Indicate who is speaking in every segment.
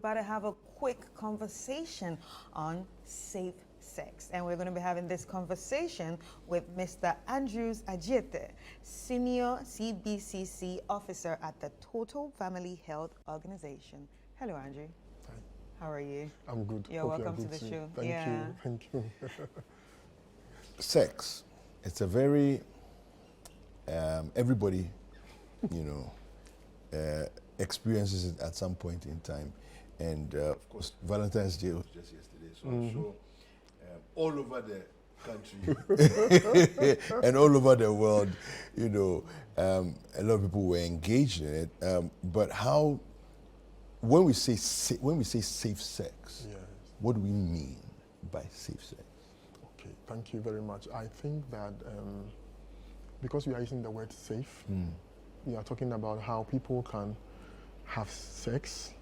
Speaker 1: about to have a quick conversation on safe sex. And we're going to be having this conversation with Mr. Andrews Ajete, Senior CBCC Officer at the Total Family Health Organization. Hello, Andrew.
Speaker 2: Hi.
Speaker 1: How are you?
Speaker 2: I'm good.
Speaker 1: You're welcome to the show.
Speaker 2: Thank you.
Speaker 3: Sex, it's a very, everybody, experiences it at some point in time. And of course, Valentine's Day was just yesterday, so I'm sure all over the country and all over the world, a lot of people were engaged in it. But how, when we say safe sex,
Speaker 2: Yes.
Speaker 3: what do we mean by safe sex?
Speaker 2: Okay, thank you very much. I think that because we are using the word safe, we are talking about how people can have sex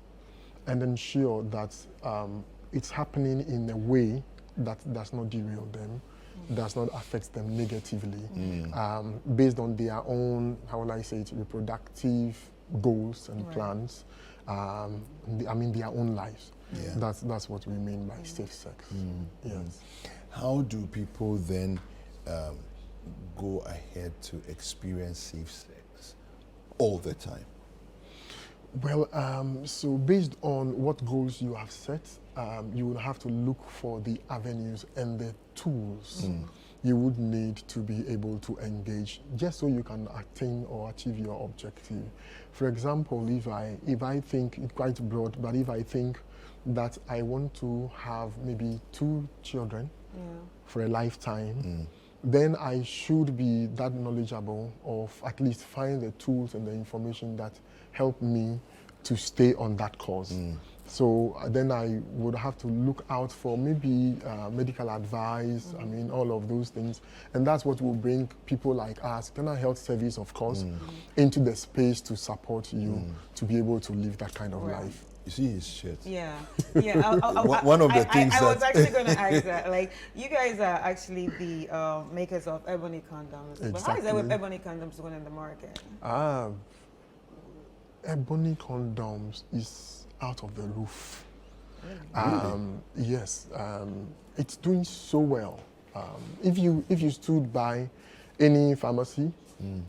Speaker 2: and ensure that it's happening in a way that does not derail them, does not affect them negatively, based on their own, how will I say it, reproductive goals and plans, their own lives.
Speaker 3: Yeah.
Speaker 2: That's what we mean by safe sex. Yes.
Speaker 3: How do people then go ahead to experience safe sex all the time?
Speaker 2: Well, so based on what goals you have set, you will have to look for the avenues and the tools you would need to be able to engage, just so you can attain or achieve your objective. For example, if I think, it's quite broad, but if I think that I want to have maybe 2 children for a lifetime, then I should be that knowledgeable of at least find the tools and the information that help me to stay on that course. So then I would have to look out for maybe medical advice, all of those things. And that's what will bring people like us, Ghana Health Service, of course, into the space to support you to be able to live that kind of life.
Speaker 3: You see his shirt?
Speaker 1: Yeah.
Speaker 3: One of the things
Speaker 1: I was actually going to ask that. Like, you guys are actually the makers of ebony condoms.
Speaker 2: Exactly.
Speaker 1: But how is that with ebony condoms going in the market?
Speaker 2: Ebony condoms is out of the roof. Yes, it's doing so well. If you stood by any pharmacy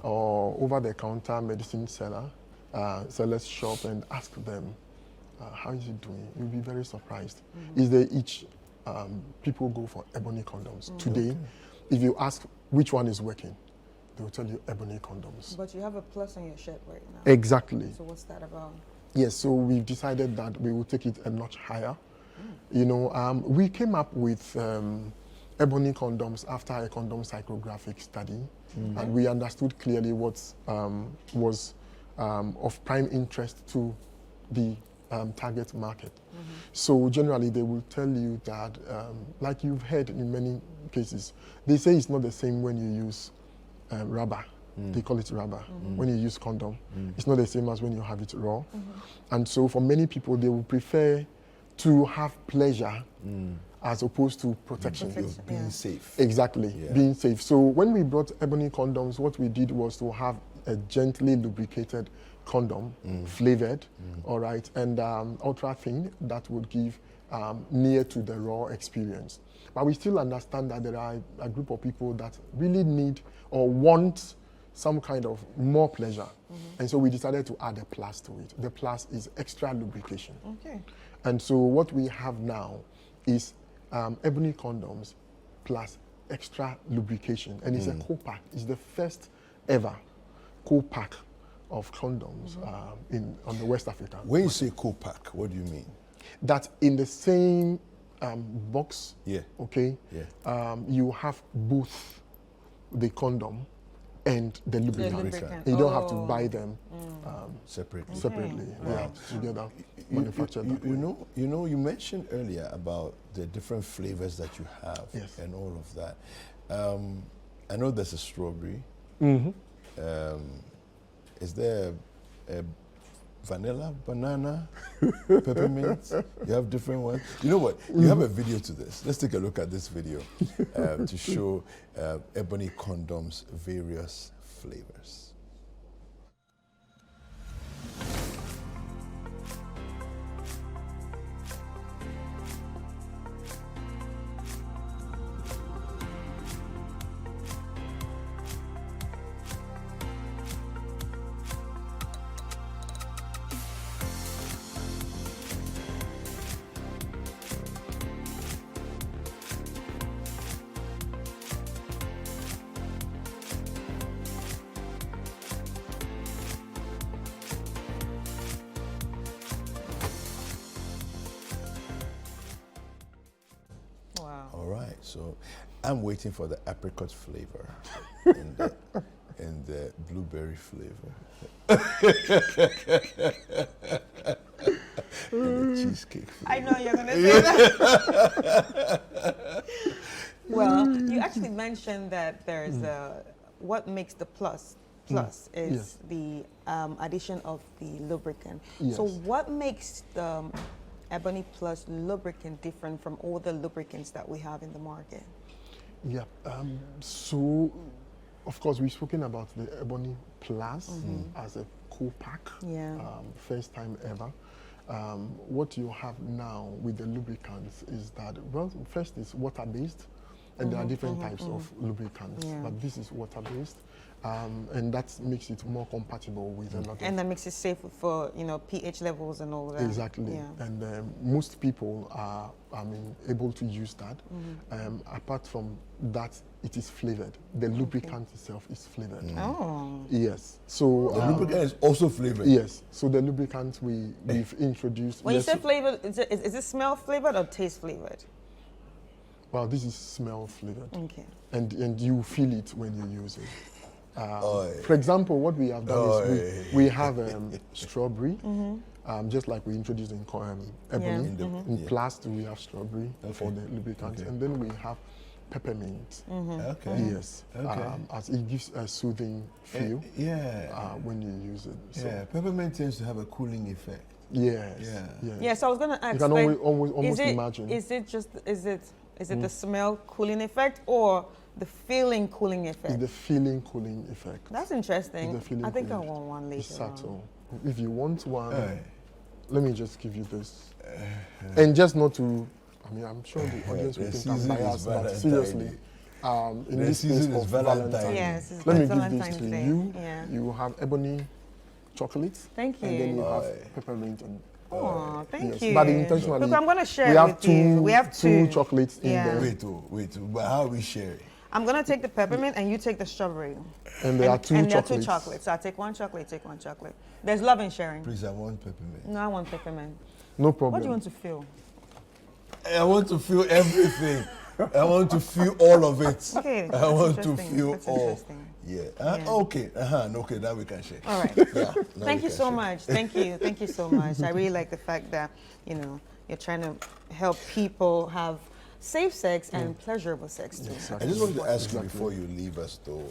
Speaker 2: or over-the-counter medicine seller's shop and ask them, how is it doing? You'll be very surprised. Is there each people go for ebony condoms. Today, if you ask which one is working, they will tell you ebony condoms.
Speaker 1: But you have a plus on your shirt right now.
Speaker 2: Exactly.
Speaker 1: So what's that about?
Speaker 2: Yes, so we've decided that we will take it a notch higher. We came up with ebony condoms after a condom psychographic study, and we understood clearly what was of prime interest to the target market. So generally they will tell you that, like you've heard in many cases, they say it's not the same when you use rubber. They call it rubber. When you use condom, it's not the same as when you have it raw. And so for many people, they will prefer to have pleasure as opposed to protection.
Speaker 3: Being safe.
Speaker 2: Exactly, being safe. So when we brought ebony condoms, what we did was to have a gently lubricated condom, flavored, all right, and ultra thin, that would give near to the raw experience. But we still understand that there are a group of people that really need or want some kind of more pleasure. And so we decided to add a plus to it. The plus is extra lubrication.
Speaker 1: Okay.
Speaker 2: And so what we have now is ebony condoms plus extra lubrication. And it's a co-pack. It's the first ever co-pack of condoms on the West Africa.
Speaker 3: When you say co-pack, what do you mean?
Speaker 2: That in the same box, okay, you have both the condom and the lubricant. You don't have to buy them separately. They are together, manufactured that way.
Speaker 3: You mentioned earlier about the different flavors that you have and all of that. I know there's a strawberry. Is there a vanilla, banana, peppermint? You have different ones. You know what? You have a video to this. Let's take a look at this video to show ebony condoms various flavors. So I'm waiting for the apricot flavor and the blueberry flavor. And the cheesecake flavor.
Speaker 1: I know you're going to say that. Well, you actually mentioned that there's what makes the plus is
Speaker 2: Yes.
Speaker 1: the addition of the lubricant.
Speaker 2: Yes.
Speaker 1: So what makes the Ebony Plus lubricant different from all the lubricants that we have in the market?
Speaker 2: Yeah. So, of course, we've spoken about the Ebony Plus as a co-pack.
Speaker 1: Yeah.
Speaker 2: First time ever. What you have now with the lubricants is that, well, first is water-based, and there are different types of lubricants,
Speaker 1: Yeah.
Speaker 2: but this is water-based, and that makes it more compatible with a lot of...
Speaker 1: And that makes it safe for, pH levels and all that.
Speaker 2: Exactly,
Speaker 1: Yeah.
Speaker 2: and most people are, able to use that. Apart from that, it is flavored. The lubricant itself is flavored.
Speaker 1: Oh.
Speaker 2: Yes. So
Speaker 3: The lubricant is also flavored.
Speaker 2: yes. So the lubricant we've introduced.
Speaker 1: When you
Speaker 2: yes,
Speaker 1: say flavored, is it smell flavored or taste flavored?
Speaker 2: well, this is smell flavored,
Speaker 1: Okay.
Speaker 2: and you feel it when you use it.
Speaker 3: Oi.
Speaker 2: For example, what we have done is
Speaker 3: Oi.
Speaker 2: we have strawberry, just like we introduced in ebony.
Speaker 1: Yeah.
Speaker 2: In Plus, we have strawberry for
Speaker 3: Okay.
Speaker 2: the lubricant,
Speaker 3: Okay.
Speaker 2: and then we have peppermint.
Speaker 3: Okay.
Speaker 2: Yes,
Speaker 3: Okay.
Speaker 2: as it gives a soothing feel
Speaker 3: Yeah.
Speaker 2: when you use it. So,
Speaker 3: Yeah. Peppermint tends to have a cooling effect.
Speaker 2: yes.
Speaker 3: Yeah.
Speaker 2: Yes.
Speaker 1: Yeah, so I was going to ask,
Speaker 2: You can
Speaker 1: like,
Speaker 2: almost imagine.
Speaker 1: Is it the smell cooling effect or the feeling cooling
Speaker 2: It's
Speaker 1: effect?
Speaker 2: the feeling cooling effect.
Speaker 1: That's interesting.
Speaker 2: It's the feeling
Speaker 1: I think I
Speaker 2: cooling.
Speaker 1: want one
Speaker 2: It's
Speaker 1: later on.
Speaker 2: subtle. If you want one,
Speaker 3: Aye.
Speaker 2: let me just give you this. And just not to, I'm sure the audience will
Speaker 3: The
Speaker 2: think I'm
Speaker 3: season is
Speaker 2: biased, but
Speaker 3: Valentine
Speaker 2: seriously,
Speaker 3: Day.
Speaker 2: in
Speaker 3: The
Speaker 2: this
Speaker 3: season
Speaker 2: space
Speaker 3: is
Speaker 2: of
Speaker 3: Valentine.
Speaker 2: Valentine,
Speaker 1: Yes, it's
Speaker 2: let me
Speaker 1: like
Speaker 2: give this
Speaker 1: Valentine's
Speaker 2: to
Speaker 1: Day.
Speaker 2: you.
Speaker 1: Yeah.
Speaker 2: You have ebony chocolate.
Speaker 1: Thank
Speaker 2: And then
Speaker 1: you.
Speaker 2: you have
Speaker 3: Aye.
Speaker 2: peppermint. And,
Speaker 1: Oh, thank
Speaker 2: yes.
Speaker 1: you.
Speaker 2: But intentionally,
Speaker 1: Look, I'm going to share
Speaker 2: we
Speaker 1: it
Speaker 2: have
Speaker 1: with
Speaker 2: two,
Speaker 1: you. We have
Speaker 2: two
Speaker 1: two.
Speaker 2: chocolates
Speaker 1: Yeah.
Speaker 2: in there.
Speaker 3: Wait, but how are we sharing?
Speaker 1: I'm going to take the peppermint and you take the strawberry.
Speaker 2: And there are two
Speaker 1: and there are
Speaker 2: chocolates.
Speaker 1: two chocolates. So I'll take one chocolate, take one chocolate. There's love in sharing.
Speaker 3: Please, I want peppermint.
Speaker 1: No, I want peppermint.
Speaker 2: No problem.
Speaker 1: What do you want to feel?
Speaker 3: I want to feel everything. I want to feel all of it.
Speaker 1: Okay,
Speaker 3: I
Speaker 1: that's
Speaker 3: want to
Speaker 1: interesting.
Speaker 3: feel
Speaker 1: That's
Speaker 3: all.
Speaker 1: interesting.
Speaker 3: Yeah.
Speaker 1: Yeah.
Speaker 3: Okay. Okay. Now we can share.
Speaker 1: All right.
Speaker 3: Yeah. now
Speaker 1: Thank
Speaker 3: we
Speaker 1: you
Speaker 3: can
Speaker 1: so
Speaker 3: share.
Speaker 1: much. Thank you. Thank you so much. I really like the fact that, you're trying to help people have safe sex and pleasurable sex too.
Speaker 2: Exactly.
Speaker 3: I just wanted to ask you
Speaker 2: Exactly.
Speaker 3: before you leave us, though,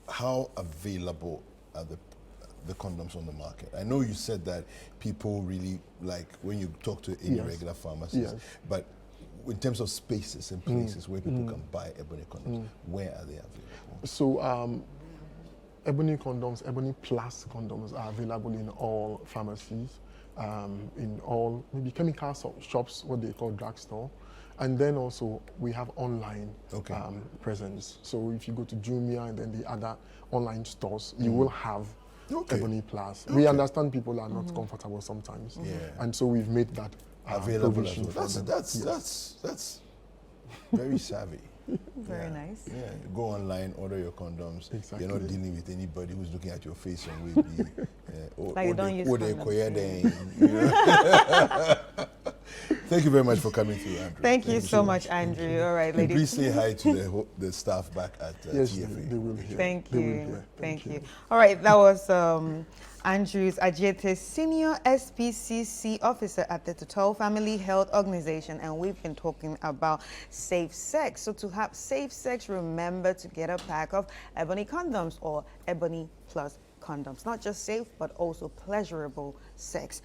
Speaker 3: how available are the condoms on the market? I know you said that people really like when you talk to any
Speaker 2: Yes.
Speaker 3: regular pharmacist,
Speaker 2: Yes.
Speaker 3: but in terms of spaces and places where people can buy ebony condoms, where are they available?
Speaker 2: So, ebony condoms, ebony plus condoms are available in all pharmacies, in all maybe chemical shops, what they call drugstore. And then also we have online
Speaker 3: Okay.
Speaker 2: presence. So if you go to Jumia and then the other online stores, you will have
Speaker 3: Okay.
Speaker 2: ebony plus. We
Speaker 3: Okay.
Speaker 2: understand people are not comfortable sometimes.
Speaker 3: Yeah.
Speaker 2: And so we've made that
Speaker 3: Available as
Speaker 2: provision
Speaker 3: well.
Speaker 2: for them. Yes.
Speaker 3: That's very savvy.
Speaker 1: Very
Speaker 3: Yeah.
Speaker 1: nice.
Speaker 3: Yeah, go online, order your condoms.
Speaker 2: Exactly.
Speaker 3: You're not dealing with anybody who's looking at your face and will be.
Speaker 1: Like you don't use condoms,
Speaker 3: Thank you very much for coming through, Andrew.
Speaker 1: Thank you so much, Andrew. All right,
Speaker 3: And
Speaker 1: ladies.
Speaker 3: please say hi to the staff back at
Speaker 2: Yes,
Speaker 3: TFA.
Speaker 2: they will hear.
Speaker 1: Thank
Speaker 2: They will
Speaker 1: you.
Speaker 2: hear.
Speaker 1: Thank you. All right, that was Andrews Ajete, Senior SPCC Officer at the Total Family Health Organization, and we've been talking about safe sex. So to have safe sex, remember to get a pack of ebony condoms or ebony plus condoms. Not just safe, but also pleasurable sex.